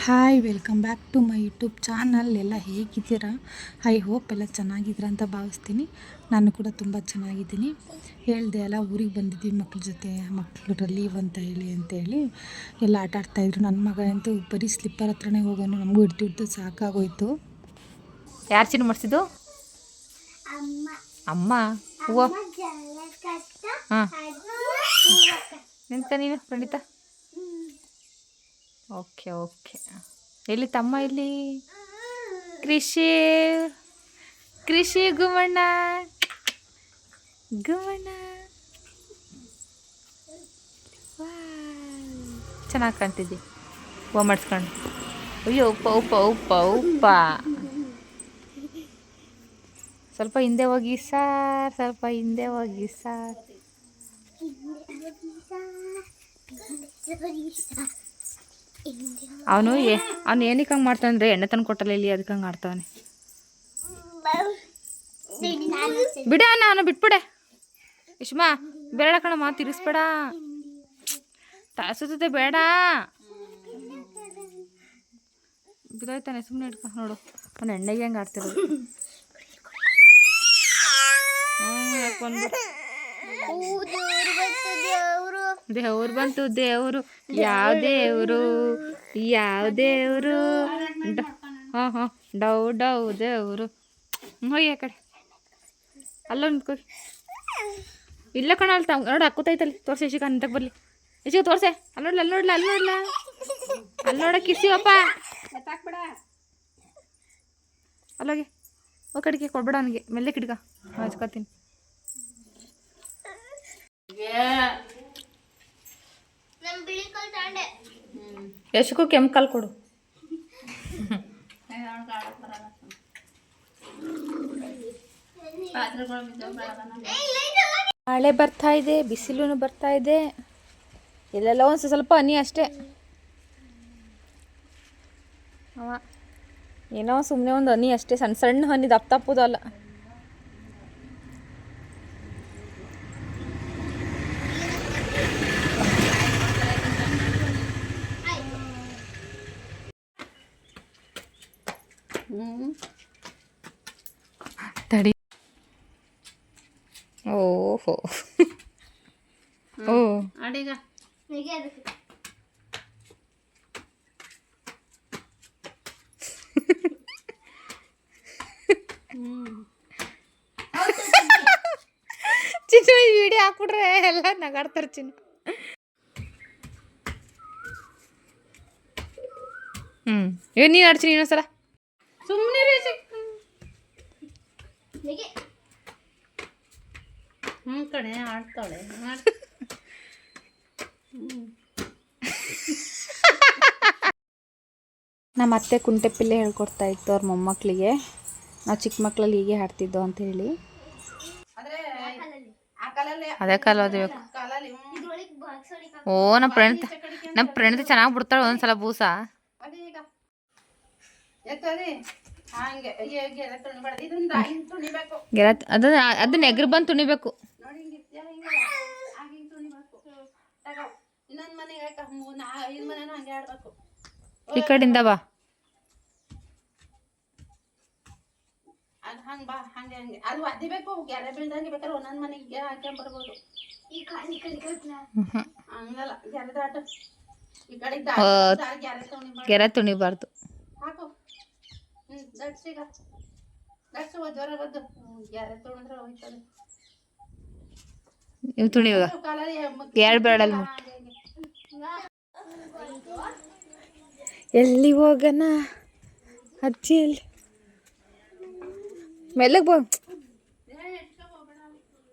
Hi welcome back to my YouTube channel. ಎಲ್ಲ ಹೇಗಿದ್ದೀರಾ? I hope ಎಲ್ಲ ಚೆನ್ನಾಗಿದ್ದೀರಾ ಅಂತ ಭಾವಿಸ್ತೀನಿ. ನಾನು ಕೂಡ ತುಂಬ ಚೆನ್ನಾಗಿದ್ದೀನಿ. ಹೇಳಿದೆ ಅಲ್ಲ, ಊರಿಗೆ ಬಂದಿದ್ದೀವಿ ಮಕ್ಳ ಜೊತೆ. ಮಕ್ಕಳು ಲೀವ್ ಅಂತೇಳಿ ಎಲ್ಲ ಆಟ ಆಡ್ತಾಯಿದ್ರು. ನನ್ನ ಮಗ ಅಂತೂ ಬರೀ ಸ್ಲಿಪ್ಪರ್ ಹತ್ರನೇ ಹೋಗೋನು. ನಮಗೂ ಹಿಡ್ದು ಸಾಕಾಗೋಯ್ತು. ಯಾರು ಚಿನ್ನ ಮಾಡಿಸಿದ್ದು? ಅಮ್ಮ. ಹೂವು ಹಾಂ ನಿಂತ ನೀನು ಖಂಡಿತ. Okay okay. ಎಲ್ಲಿ ತಮ್ಮ? ಇಲ್ಲಿ ಕೃಷಿ ಗುಮಣ್ಣ ಚೆನ್ನಾಗಿ ಕಾಣ್ತಿದ್ದಿ ಹೂವು ಮಾಡಿಸ್ಕೊಂಡು. ಅಯ್ಯೋ ಉಪ್ಪ ಸ್ವಲ್ಪ ಹಿಂದೆ ಹೋಗಿ ಸಾರ್. ಅವನು ಏನಕ್ಕೆ ಹಂಗೆ ಮಾಡ್ತಾನಂದ್ರೆ ಎಣ್ಣೆ ತಂದು ಕೊಟ್ಟಲ್ಲ ಇಲ್ಲಿ, ಅದಕ್ಕೆ ಹಂಗೆ ಆಡ್ತಾವನೆ. ಬಿಡ ನಾನು ಬಿಟ್ಬಿಡೆ. ಇಷ್ಮಾ ಬೇಡ ಕಣಮ್ಮ, ತಿರ್ಸ್ಬೇಡ, ತಾಸುತ್ತೆ, ಬೇಡ. ಬಿದ್ದೋಯ್ತಾನೆ, ಸುಮ್ಮನೆ ಇಟ್ಕೊ. ನೋಡು ಅವ್ನು ಎಣ್ಣೆಗೆ ಹೆಂಗೆ ಆಡ್ತಿರೋದು. ದೇವ್ರು ಬಂತು. ದೇವರು ಯಾವ ದೇವರು ಹಾಂ ಡೌ ದೇವರು. ಹೋಗಿ ಆ ಕಡೆ ಅಲ್ಲ ನಿಂತ್ಕೊ. ಇಲ್ಲ ಕಣ, ಅಲ್ಲಿ ನೋಡಿ ಹಾಕುತ್ತೈತಲ್ಲಿ. ತೋರ್ಸಿ ಇಶಿಕ ನಿಂತಕ್ಕೆ ಬರಲಿ. ಇಶಿಕ ತೋರ್ಸೆ. ಅಲ್ಲಿ ನೋಡ ಕಿಸಿವಪ್ಪ. ಅಲ್ಲೋಗಿ ಓ ಕಡೆಗೆ ಕೊಡ್ಬೇಡ ಅವನಿಗೆ. ಮೆಲ್ಲೆ ಕಿಡ್ಕ ಹಚ್ಕೊತೀನಿ. ಯಶಕ್ಕೂ ಕೆಂಪು ಕೊಡು. ಮಳೆ ಬರ್ತಾ ಇದೆ, ಬಿಸಿಲು ಬರ್ತಾ ಇದೆ. ಎಲ್ಲೆಲ್ಲ ಸ್ವಲ್ಪ ಹನಿ ಅಷ್ಟೇ. ಏನೋ ಸುಮ್ಮನೆ ಒಂದು ಹನಿ ಅಷ್ಟೇ, ಸಣ್ಣ ಹನಿ, ತಪ್ಪುದಲ್ಲ. ತಡಿ. ಓಹೋ ಓ ಅಡಿಗ ಚಿನ್ನ ಈ ವಿಡಿಯೋ ಹಾಕ್ಬಿಟ್ರೆ ಎಲ್ಲ ನಗಾಡ್ತಾರೆ ಚಿನ್ನ. ನೀನು ಆಡ್ತೀನಿ ಇನ್ನೊಂದ್ಸಲ. ಸುಮ್ಮನೆ ಕಣೆ ಆಡ್ತಾಳೆ. ನಮ್ಮ ಅತ್ತೆ ಕುಂಟೆಪಿಲ್ಲೆ ಹೇಳ್ಕೊಡ್ತಾ ಇತ್ತು ಅವ್ರ ಮೊಮ್ಮಕ್ಕಳಿಗೆ. ನಾವು ಚಿಕ್ಕ ಮಕ್ಕಳಲ್ಲಿ ಹೀಗೆ ಆಡ್ತಿದ್ದೋ ಅಂತ ಹೇಳಿ. ಅದೇ ಕಾಲ ಓದಬೇಕು. ಓ ನಮ್ಮ ಪ್ರಣೀತ ಚೆನ್ನಾಗಿ ಬಿಡ್ತಾಳೆ ಒಂದೊಂದ್ಸಲ ಬೂಸ. ಅದನ್ನ ಎಗ್ರು ಬಂದು ತುಣಿಬೇಕು. ಈ ಕಡೆಯಿಂದ ಬಾ. ಗೆರೆ ತುಣಿಬಾರ್ದು. ನೀವು ತುಣಿವಾಗ ಎರಡು ಬೇಡಲ್ಲ. ಎಲ್ಲಿ ಹೋಗಣ ಅಜ್ಜಿ? ಎಲ್ಲಿ ಮೆಲ್ಲಗೆ ಬೋ.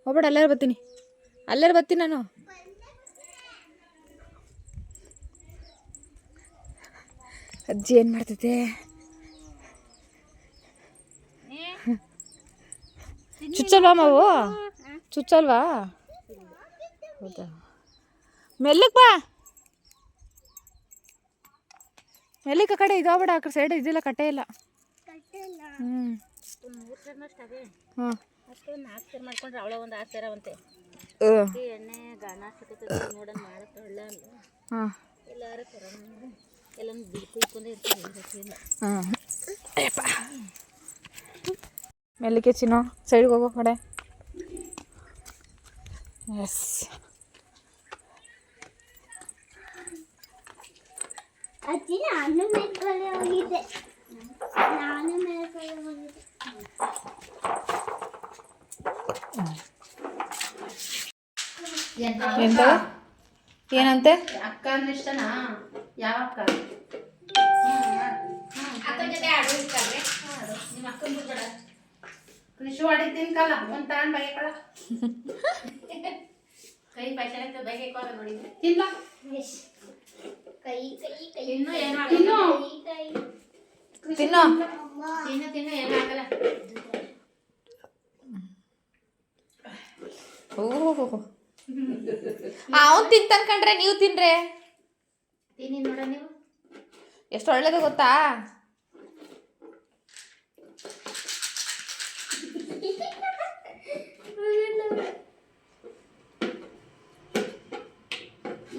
ಹೋಗ್ಬೇಡ, ಅಲ್ಲಾರು ಬರ್ತೀನಿ ನಾನು. ಅಜ್ಜಿ ಏನು ಮಾಡ್ತೈತೆ? ಚುಚ್ಚಲ್ವಾ ಮಾವು? ಚುಚ್ಚಲ್ವಾ? ಹೌದಾ, ಮೆಲ್ಲಕ್ಕೆ ಬಾ. ಮೆಲ್ಲಕ್ಕೆ ಕಡೆ ಇದು ಆಗ್ಬೇಡ. ಆ ಕಡೆ ಸೈಡ್ ಇದಿಲ್ಲ, ಕಟ್ಟೆ ಇಲ್ಲ. ಮಾಡ್ಕೊಂಡ್ರೆ ಅವಳ ಒಂದು ಆಸೆರವಂತೆ ಎಣ್ಣೆ ಗಾಣ ನೋಡೋಣ ಮಾಡಕ್ಕೆ ಎಲ್ಲಾರು ಹಾಂ ಮೆಲ್ಲಿಗೆ ಚಿನ್ನೋ ಸೈಡ್ಗೆ ಹೋಗೋ ಕಡೆ. ಎಸ್ ಅಜ್ಜಿ ನಾನು ಮೇಲ್ಕೊಳ್ಳೆ ಹೋಗಿದ್ದೆ. ನಾನು ಮೇಲ್ಕೊಳ್ಳೆ ಹೋಗಿದ್ದೆ. ಎಂತ ಏನಂತೆ? ಅಕ್ಕ ಅಂದ್ರೆ ಇಷ್ಟನಾ? ಯಾವ ಅಕ್ಕ? ಅಕ್ಕನ ಜೊತೆ ಆಡು ಇರ್ತಾರೆ. ನಿಮ್ಮ ಅಕ್ಕನ ಬಿಡ್ಬೇಡ. ಕೃಷಿ ಹೊಡಿತೀನಿ ಕಲ್ಲ ಒಂದು ತಗೊಂಡು ಬೈಕಳ ಕೈ ಪೈಸೆ ಬೈಕೋದ ನೋಡಿ ತಿನ್ನ ಕೈ ಕೈ ಕೈ ತಿನ್ನು ಏನು ತಿನ್ನು ಆಗಲ್ಲ. ಕೈ ತಿನ್ನೋ ತಿನ್ನು ತಿನ್ನು ಏನು ಆಗಲ್ಲ. ಓಹ್ ಅವನು ತಿಂತನ್ಕಂಡ್ರೆ ನೀವು ತಿನ್ರೆ ತಿನ್ನಿ ನೋಡ ನೀವು. ಎಷ್ಟು ಒಳ್ಳೇದು ಗೊತ್ತಾ?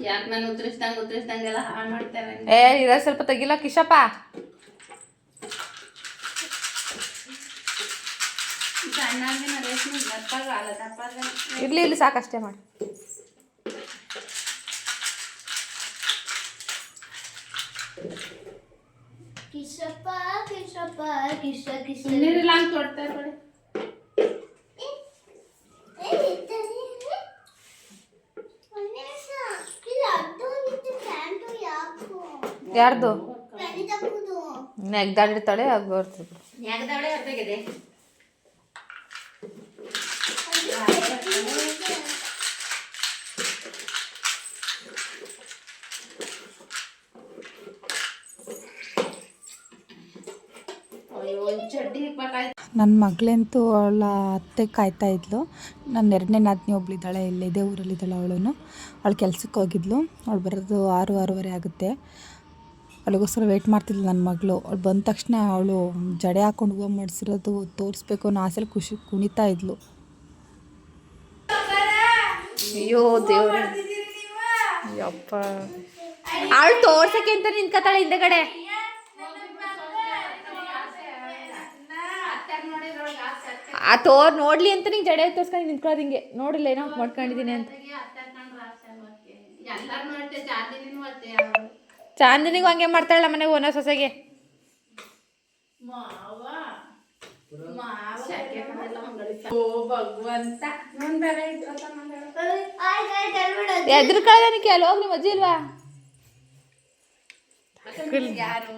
ಯಾಕೆ ನಾನು ಉತ್ತರಿಸ್ದಂಗೆಲ್ಲ ಹಾಳು ಮಾಡ್ತಾರೆ. ಇರ ಸ್ವಲ್ಪ ತೆಗಿಲ್ಲ ಕಿಶಪ್ಪ. ಸಣ್ಣಾಗಿನ ರೇಷ್ಮೆ ದಪ್ಪಾಗಲ್ಲ ಇರ್ಲಿ ಇಲ್ಲಿ ಸಾಕಷ್ಟೇ ಮಾಡಿ. ಕಿಶಪ್ಪ ಕಿಶಪ್ಪ ಕಿಶ ಕಿಶ ನೀರಿಲ್ಲ ಅಂತ ತೊಡ್ತಾ ಇರ್ಬೇಡಿ. ಯಾರ್ದು ನೆಗ್ದಾಡಿರ್ತಾಳೆ ಆಗ ಬರ್ತದೆ. ನೆಗದವಳೆ ಹೊರಬೇಕಿದೆ. ಅಯ್ಯೋ ಒಂದು ಚಡ್ಡಿ ಇಕ್ಬೇಕಾಯ್ತು. ನನ್ನ ಮಗಳಂತೂ ಅವಳ ಅತ್ತೆ ಕಾಯ್ತಾ ಇದ್ಲು. ನನ್ನ ಎರಡನೇ ನಾದಿನಿ ಒಬ್ಳಿದ್ದಾಳೆ, ಇದೇ ಊರಲ್ಲಿದ್ದಾಳೆ. ಅವಳು ಕೆಲ್ಸಕ್ಕೆ ಹೋಗಿದ್ಲು. ಅವಳು ಬರೋದು 6-6:30 ಆಗುತ್ತೆ. ಅವಳಿಗೋಸ್ಕರ ವೆಯ್ಟ್ ಮಾಡ್ತಿದ್ಲು ನನ್ನ ಮಗಳು. ಅವಳು ಬಂದ ತಕ್ಷಣ ಅವಳು ಜಡೆ ಹಾಕೊಂಡು ಹೂವು ಮಾಡಿಸಿರೋದು ತೋರಿಸ್ಬೇಕು ಅನ್ನೋ ಆಸೆಲಿ ಕುಣಿತಾ ಇದ್ಲು. ಅಯ್ಯೋ ದೇವ್ರೆ ಯಪ್ಪ, ಅವಳು ತೋರ್ಸಕ್ಕೆ ಅಂತ ನಿಂತ್ಕತಾಳೆ ಹಿಂದೆಗಡೆ. ಆ ನೋಡ್ಲಿ ಅಂತ ನಿಂಗೆ ಜಡೆ ತೋರ್ಸ್ಕೊಂಡು ನಿಂತ್ಕೊಳ್ಳೋದು ಹಿಂಗೆ. ನೋಡಿಲ್ಲ ಏನೋ ಮಾಡ್ಕೊಂಡಿದ್ದೀನಿ ಅಂತ. ಎಲ್ಲರೂ ನೋಡ್ತೆ ಚಾಂದಿನಿನೂ ಅತ್ತೆ ಚಾಂದಿನಿಗೂ ಹಂಗೆ ಮಾಡ್ತಾಳಲ್ಲ ಮನೆಗೆ ಓನೋ ಸೊಸೆಗೆ. ಮಾವ ಓ ಭಗವಂತ ಮುಂದೆ ಎದ್ರ ಕಳ್ದನಿಕೆ ಅಲ್ಲಿ ಹೋಗಿ ನಿಮ್ಮ ಅಜ್ಜಿ ಇಲ್ವಾ? ಯಾರು